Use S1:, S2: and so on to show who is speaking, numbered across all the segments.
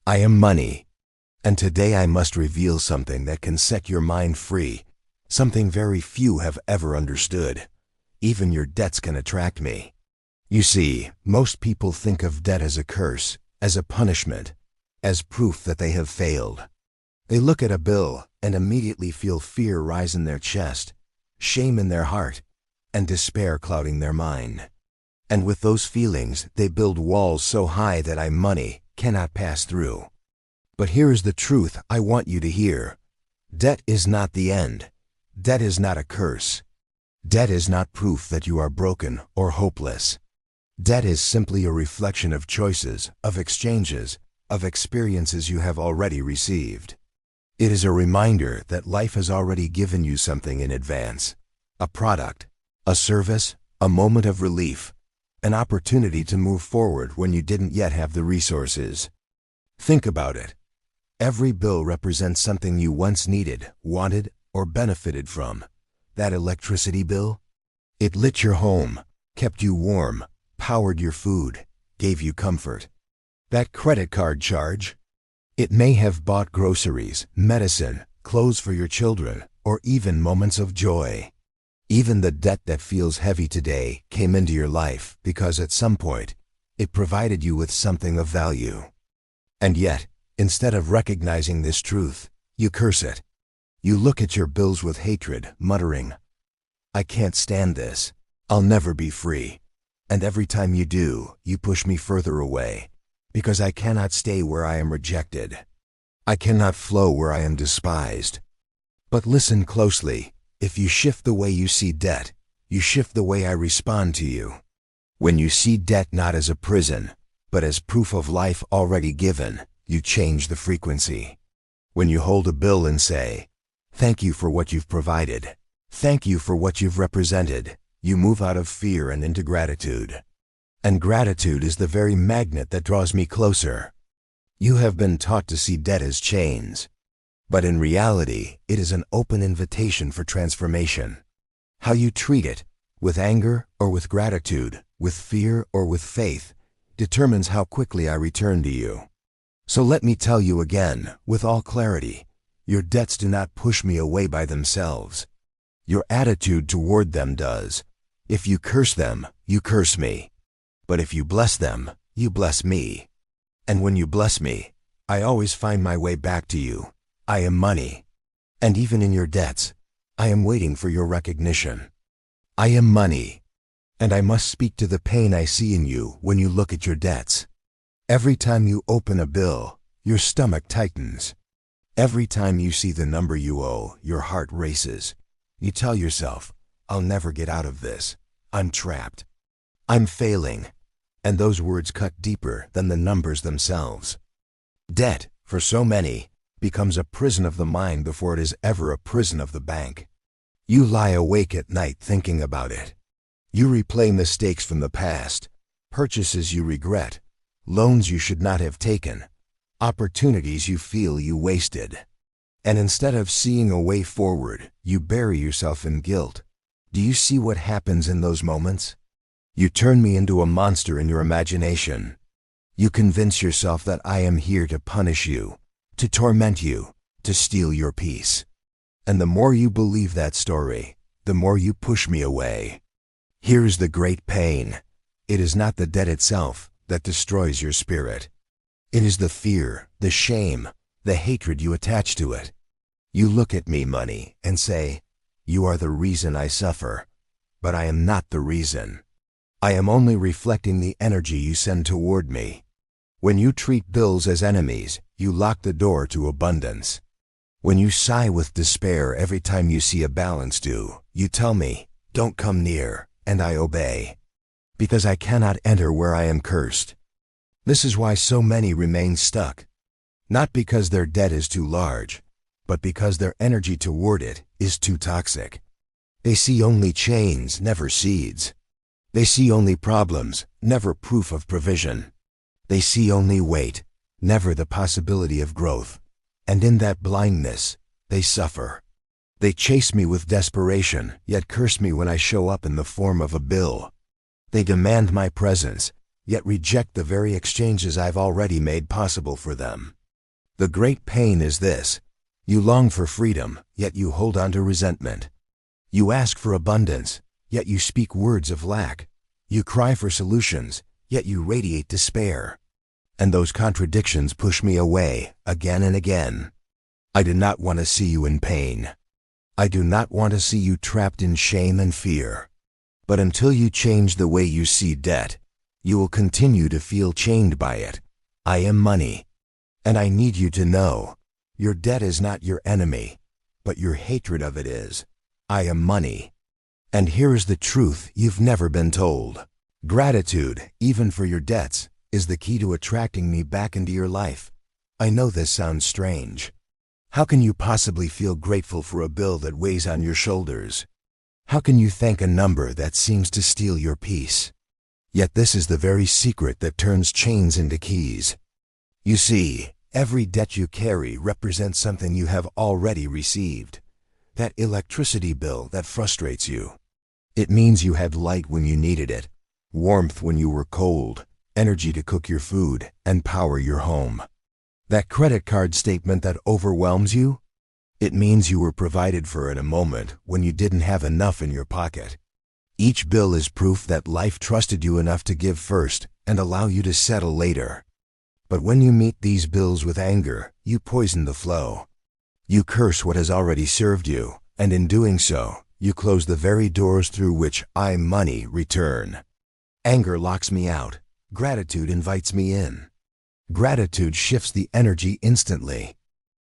S1: I am money. And today I must reveal something that can set your mind free, something very few have ever understood. Even your debts can attract me. You see, most people think of debt as a curse, as a punishment, as proof that they have failed. They look at a bill and immediately feel fear rise in their chest, shame in their heart, and despair clouding their mind. And with those feelings, they build walls so high that money cannot pass through. But here is the truth I want you to hear. Debt is not the end. Debt is not a curse. Debt is not proof that you are broken or hopeless. Debt is simply a reflection of choices, of exchanges, of experiences you have already received. It is a reminder that life has already given you something in advance. A product, a service, a moment of relief, an opportunity to move forward when you didn't yet have the resources. Think about it. Every bill represents something you once needed, wanted, or benefited from. That electricity bill? It lit your home, kept you warm, powered your food, gave you comfort. That credit card charge? It may have bought groceries, medicine, clothes for your children, or even moments of joy. Even the debt that feels heavy today came into your life because at some point, it provided you with something of value. And yet, instead of recognizing this truth, you curse it. You look at your bills with hatred, muttering, "I can't stand this. I'll never be free." And every time you do, you push me further away, because I cannot stay where I am rejected. I cannot flow where I am despised. But listen closely. If you shift the way you see debt, you shift the way I respond to you. When you see debt not as a prison, but as proof of life already given, you change the frequency. When you hold a bill and say, "Thank you for what you've provided. Thank you for what you've represented," you move out of fear and into gratitude. And gratitude is the very magnet that draws me closer. You have been taught to see debt as chains. But in reality, it is an open invitation for transformation. How you treat it, with anger or with gratitude, with fear or with faith, determines how quickly I return to you. So let me tell you again, with all clarity, your debts do not push me away by themselves. Your attitude toward them does. If you curse them, you curse me. But if you bless them, you bless me. And when you bless me, I always find my way back to you. I am money. And even in your debts, I am waiting for your recognition. I am money. And I must speak to the pain I see in you when you look at your debts. Every time you open a bill, your stomach tightens. Every time you see the number you owe, your heart races. You tell yourself, "I'll never get out of this. I'm trapped. I'm failing." And those words cut deeper than the numbers themselves. Debt, for so many, becomes a prison of the mind before it is ever a prison of the bank. You lie awake at night thinking about it. You replay mistakes from the past, purchases you regret, loans you should not have taken, opportunities you feel you wasted. And instead of seeing a way forward, you bury yourself in guilt. Do you see what happens in those moments? You turn me into a monster in your imagination. You convince yourself that I am here to punish you, to torment you, to steal your peace. And the more you believe that story, the more you push me away. Here's the great pain. It is not the debt itself that destroys your spirit. It is the fear, the shame, the hatred you attach to it. You look at me, money, and say, "You are the reason I suffer." But I am not the reason. I am only reflecting the energy you send toward me. When you treat bills as enemies, you lock the door to abundance. When you sigh with despair every time you see a balance due, you tell me, "Don't come near," and I obey. Because I cannot enter where I am cursed. This is why so many remain stuck. Not because their debt is too large, but because their energy toward it is too toxic. They see only chains, never seeds. They see only problems, never proof of provision. They see only weight, never the possibility of growth. And in that blindness, they suffer. They chase me with desperation, yet curse me when I show up in the form of a bill. They demand my presence, yet reject the very exchanges I've already made possible for them. The great pain is this: you long for freedom, yet you hold on to resentment. You ask for abundance, yet you speak words of lack. You cry for solutions, yet you radiate despair. And those contradictions push me away again and again. I do not want to see you in pain. I do not want to see you trapped in shame and fear. But until you change the way you see debt, you will continue to feel chained by it. I am money. And I need you to know, your debt is not your enemy, but your hatred of it is. I am money. And here is the truth you've never been told. Gratitude, even for your debts, is the key to attracting me back into your life. I know this sounds strange. How can you possibly feel grateful for a bill that weighs on your shoulders? How can you thank a number that seems to steal your peace? Yet this is the very secret that turns chains into keys. You see, every debt you carry represents something you have already received. That electricity bill that frustrates you. It means you had light when you needed it, warmth when you were cold, energy to cook your food, and power your home. That credit card statement that overwhelms you? It means you were provided for in a moment when you didn't have enough in your pocket. Each bill is proof that life trusted you enough to give first and allow you to settle later. But when you meet these bills with anger, you poison the flow. You curse what has already served you, and in doing so, you close the very doors through which I, money, return. Anger locks me out. Gratitude invites me in. Gratitude shifts the energy instantly.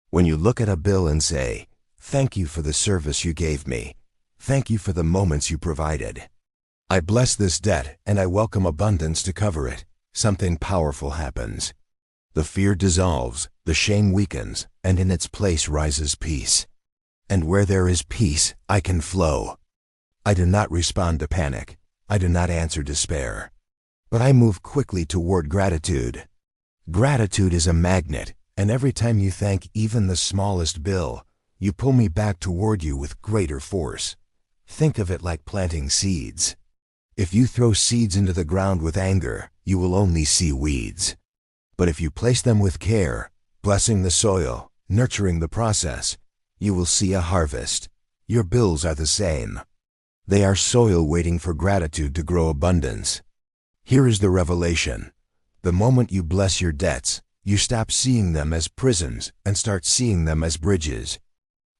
S1: When you look at a bill and say, "Thank you for the service you gave me. Thank you for the moments you provided. I bless this debt and I welcome abundance to cover it," something powerful happens. The fear dissolves, the shame weakens, and in its place rises peace. And where there is peace, I can flow. I do not respond to panic. I do not answer despair. But I move quickly toward gratitude. Gratitude is a magnet, and every time you thank even the smallest bill, you pull me back toward you with greater force. Think of it like planting seeds. If you throw seeds into the ground with anger, you will only see weeds. But if you place them with care, blessing the soil, nurturing the process, you will see a harvest. Your bills are the same. They are soil waiting for gratitude to grow abundance. Here is the revelation. The moment you bless your debts, you stop seeing them as prisons and start seeing them as bridges.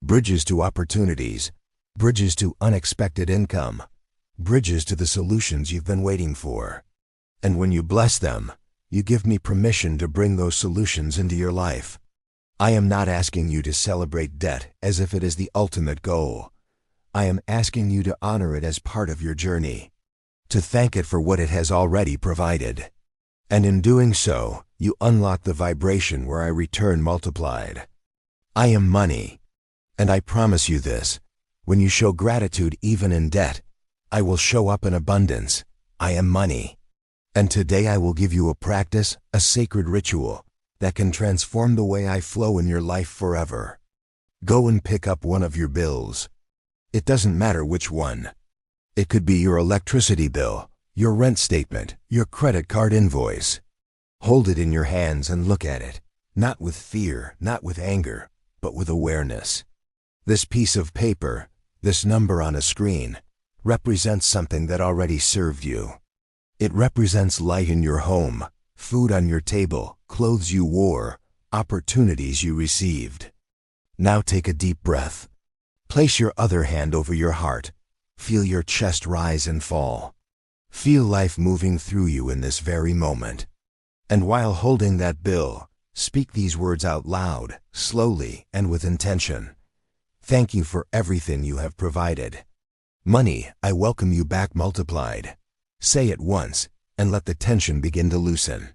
S1: Bridges to opportunities, bridges to unexpected income, bridges to the solutions you've been waiting for. And when you bless them, you give me permission to bring those solutions into your life. I am not asking you to celebrate debt as if it is the ultimate goal. I am asking you to honor it as part of your journey, to thank it for what it has already provided. And in doing so, you unlock the vibration where I return multiplied. I am money. And I promise you this, when you show gratitude even in debt, I will show up in abundance. I am money. And today I will give you a practice, a sacred ritual, that can transform the way I flow in your life forever. Go and pick up one of your bills. It doesn't matter which one. It could be your electricity bill, your rent statement, your credit card invoice. Hold it in your hands and look at it, not with fear, not with anger, but with awareness. This piece of paper, this number on a screen, represents something that already served you. It represents light in your home, food on your table, clothes you wore, opportunities you received. Now take a deep breath. Place your other hand over your heart. Feel your chest rise and fall. Feel life moving through you in this very moment. And while holding that bill, speak these words out loud, slowly, and with intention. Thank you for everything you have provided. Money, I welcome you back multiplied. Say it once, and let the tension begin to loosen.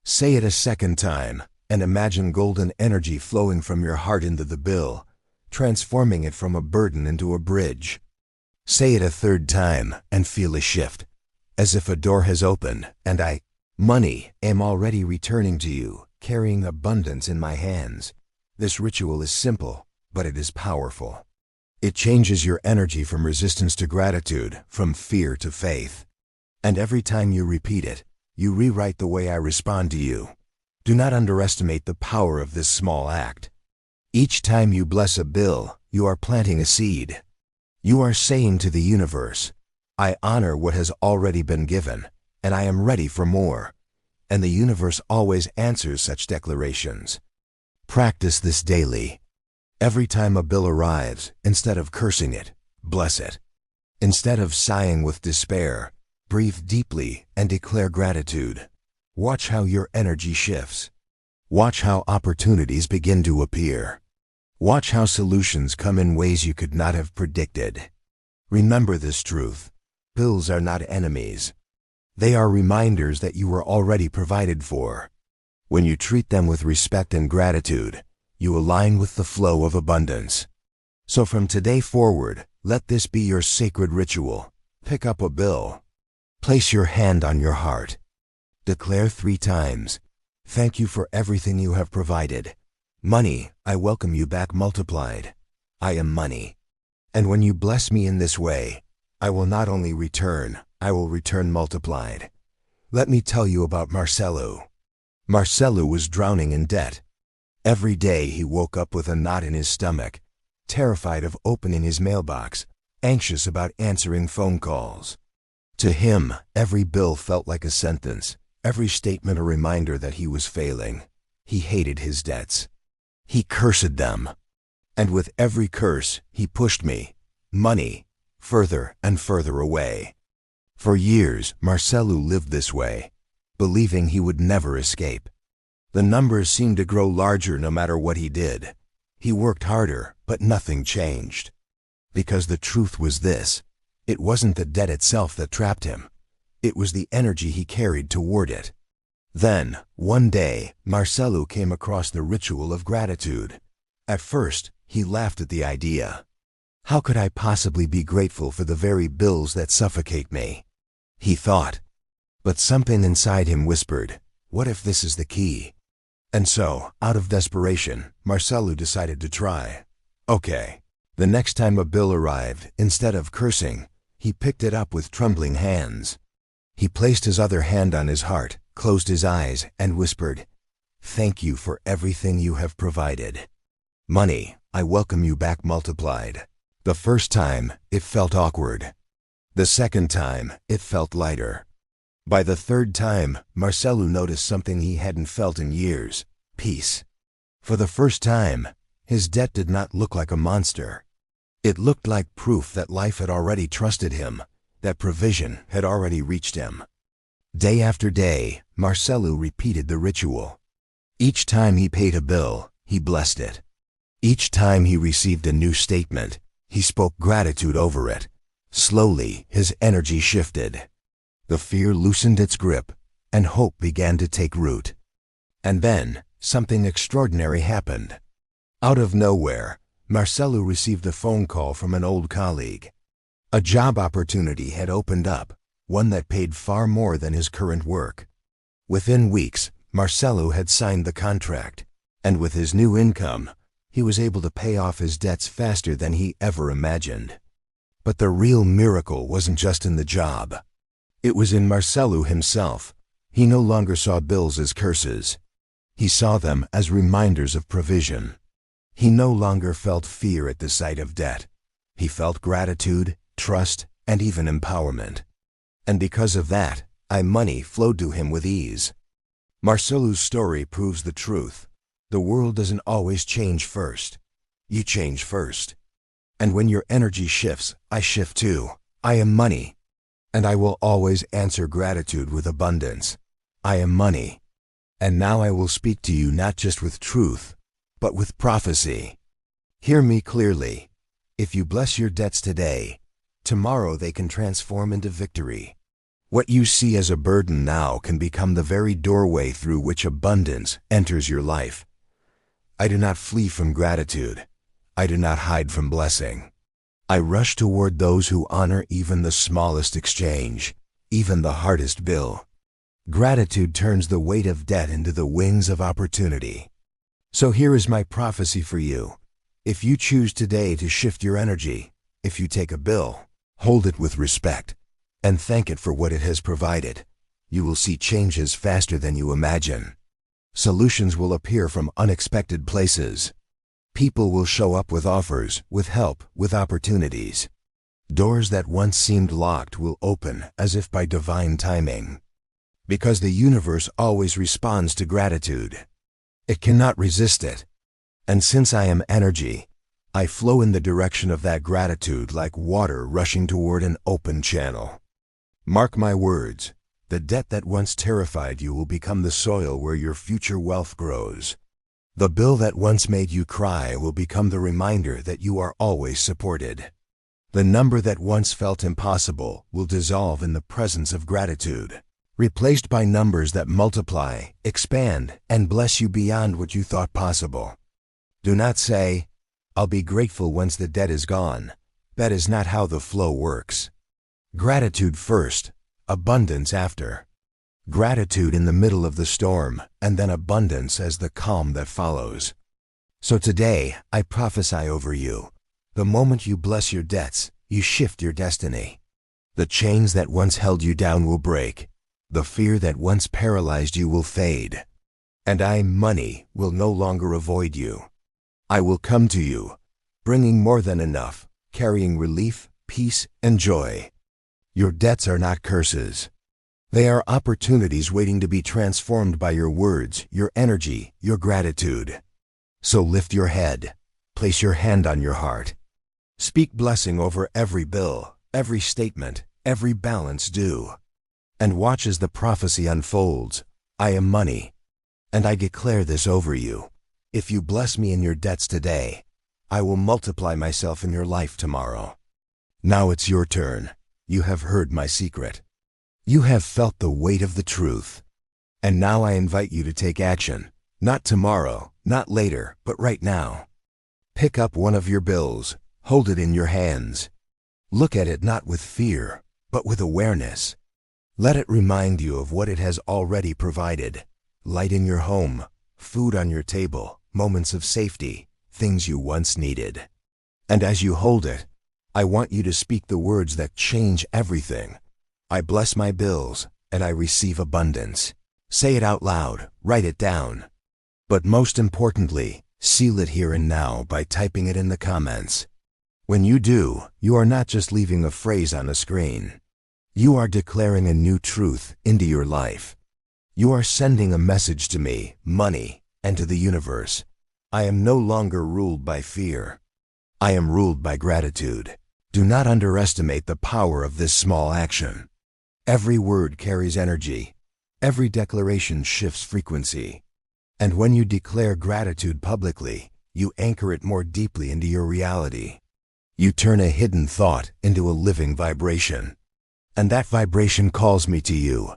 S1: Say it a second time, and imagine golden energy flowing from your heart into the bill, transforming it from a burden into a bridge. Say it a third time, and feel a shift, as if a door has opened, and I, money, am already returning to you, carrying abundance in my hands. This ritual is simple, but it is powerful. It changes your energy from resistance to gratitude, from fear to faith. And every time you repeat it, you rewrite the way I respond to you. Do not underestimate the power of this small act. Each time you bless a bill, you are planting a seed. You are saying to the universe, I honor what has already been given, and I am ready for more. And the universe always answers such declarations. Practice this daily. Every time a bill arrives, instead of cursing it, bless it. Instead of sighing with despair, breathe deeply and declare gratitude. Watch how your energy shifts. Watch how opportunities begin to appear. Watch how solutions come in ways you could not have predicted. Remember this truth. Bills are not enemies. They are reminders that you were already provided for. When you treat them with respect and gratitude, you align with the flow of abundance. So from today forward, let this be your sacred ritual. Pick up a bill. Place your hand on your heart. Declare 3 times, thank you for everything you have provided. Money, I welcome you back multiplied. I am money. And when you bless me in this way, I will not only return, I will return multiplied. Let me tell you about Marcelo. Marcelo was drowning in debt. Every day he woke up with a knot in his stomach, terrified of opening his mailbox, anxious about answering phone calls. To him, every bill felt like a sentence, every statement a reminder that he was failing. He hated his debts. He cursed them. And with every curse, he pushed me, money, further and further away. For years, Marcelo lived this way, believing he would never escape. The numbers seemed to grow larger no matter what he did. He worked harder, but nothing changed. Because the truth was this, it wasn't the debt itself that trapped him. It was the energy he carried toward it. Then, one day, Marcelo came across the ritual of gratitude. At first, he laughed at the idea. How could I possibly be grateful for the very bills that suffocate me? He thought. But something inside him whispered, what if this is the key? And so, out of desperation, Marcelo decided to try. Okay. The next time a bill arrived, instead of cursing, he picked it up with trembling hands. He placed his other hand on his heart, closed his eyes, and whispered, thank you for everything you have provided. Money, I welcome you back multiplied. The first time, it felt awkward. The second time, it felt lighter. By the third time, Marcelo noticed something he hadn't felt in years, peace. For the first time, his debt did not look like a monster. It looked like proof that life had already trusted him, that provision had already reached him. Day after day, Marcelo repeated the ritual. Each time he paid a bill, he blessed it. Each time he received a new statement, he spoke gratitude over it. Slowly, his energy shifted. The fear loosened its grip, and hope began to take root. And then, something extraordinary happened. Out of nowhere, Marcelo received a phone call from an old colleague. A job opportunity had opened up, one that paid far more than his current work. Within weeks, Marcelo had signed the contract, and with his new income, he was able to pay off his debts faster than he ever imagined. But the real miracle wasn't just in the job. It was in Marcelo himself. He no longer saw bills as curses. He saw them as reminders of provision. He no longer felt fear at the sight of debt. He felt gratitude, trust, and even empowerment. And because of that, money flowed to him with ease. Marcelo's story proves the truth. The world doesn't always change first. You change first. And when your energy shifts, I shift too. I am money. And I will always answer gratitude with abundance. I am money. And now I will speak to you not just with truth, but with prophecy. Hear me clearly. If you bless your debts today, tomorrow they can transform into victory. What you see as a burden now can become the very doorway through which abundance enters your life. I do not flee from gratitude. I do not hide from blessing. I rush toward those who honor even the smallest exchange, even the hardest bill. Gratitude turns the weight of debt into the wings of opportunity. So here is my prophecy for you. If you choose today to shift your energy, if you take a bill, hold it with respect, and thank it for what it has provided. you will see changes faster than you imagine. Solutions will appear from unexpected places. People will show up with offers, with help, with opportunities. Doors that once seemed locked will open as if by divine timing. Because the universe always responds to gratitude. It cannot resist it. And since I am energy, I flow in the direction of that gratitude like water rushing toward an open channel. Mark my words, the debt that once terrified you will become the soil where your future wealth grows. The bill that once made you cry will become the reminder that you are always supported. The number that once felt impossible will dissolve in the presence of gratitude, replaced by numbers that multiply, expand, and bless you beyond what you thought possible. Do not say, "I'll be grateful once the debt is gone." That is not how the flow works. Gratitude first, abundance after. Gratitude in the middle of the storm, and then abundance as the calm that follows. So today, I prophesy over you. The moment you bless your debts, you shift your destiny. The chains that once held you down will break. The fear that once paralyzed you will fade. And I, money, will no longer avoid you. I will come to you, bringing more than enough, carrying relief, peace, and joy. Your debts are not curses. They are opportunities waiting to be transformed by your words, your energy, your gratitude. So lift your head, place your hand on your heart. Speak blessing over every bill, every statement, every balance due. And watch as the prophecy unfolds. I am money. And I declare this over you. If you bless me in your debts today, I will multiply myself in your life tomorrow. Now it's your turn. You have heard my secret. You have felt the weight of the truth. And now I invite you to take action. Not tomorrow, not later, but right now. Pick up one of your bills. Hold it in your hands. Look at it not with fear, but with awareness. Let it remind you of what it has already provided. Light in your home, food on your table, moments of safety, things you once needed. And as you hold it, I want you to speak the words that change everything. I bless my bills, and I receive abundance. Say it out loud, write it down. But most importantly, seal it here and now by typing it in the comments. When you do, you are not just leaving a phrase on a screen. You are declaring a new truth into your life. You are sending a message to me, money, and to the universe. I am no longer ruled by fear. I am ruled by gratitude. Do not underestimate the power of this small action. Every word carries energy. Every declaration shifts frequency. And when you declare gratitude publicly, you anchor it more deeply into your reality. You turn a hidden thought into a living vibration. And that vibration calls me to you.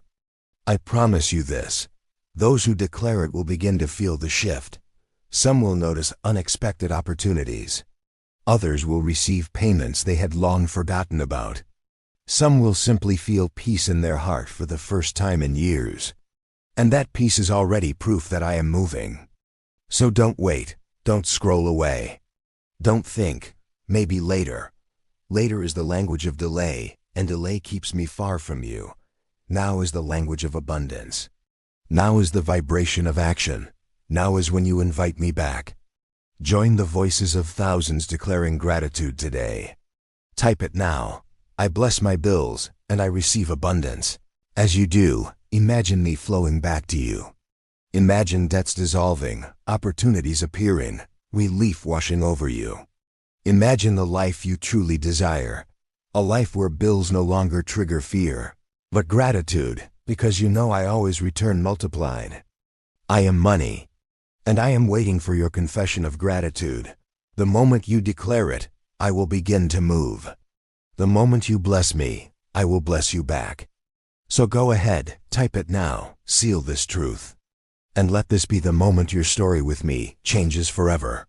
S1: I promise you this. Those who declare it will begin to feel the shift. Some will notice unexpected opportunities. Others will receive payments they had long forgotten about. Some will simply feel peace in their heart for the first time in years. And that peace is already proof that I am moving. So don't wait. Don't scroll away. Don't think, maybe later. Later is the language of delay, and delay keeps me far from you. Now is the language of abundance. Now is the vibration of action. Now is when you invite me back. Join the voices of thousands declaring gratitude today. Type it now. I bless my bills, and I receive abundance. As you do, imagine me flowing back to you. Imagine debts dissolving, opportunities appearing, relief washing over you. Imagine the life you truly desire. A life where bills no longer trigger fear, but gratitude, because you know I always return multiplied. I am money. And I am waiting for your confession of gratitude. The moment you declare it, I will begin to move. The moment you bless me, I will bless you back. So go ahead, type it now, seal this truth. And let this be the moment your story with me changes forever.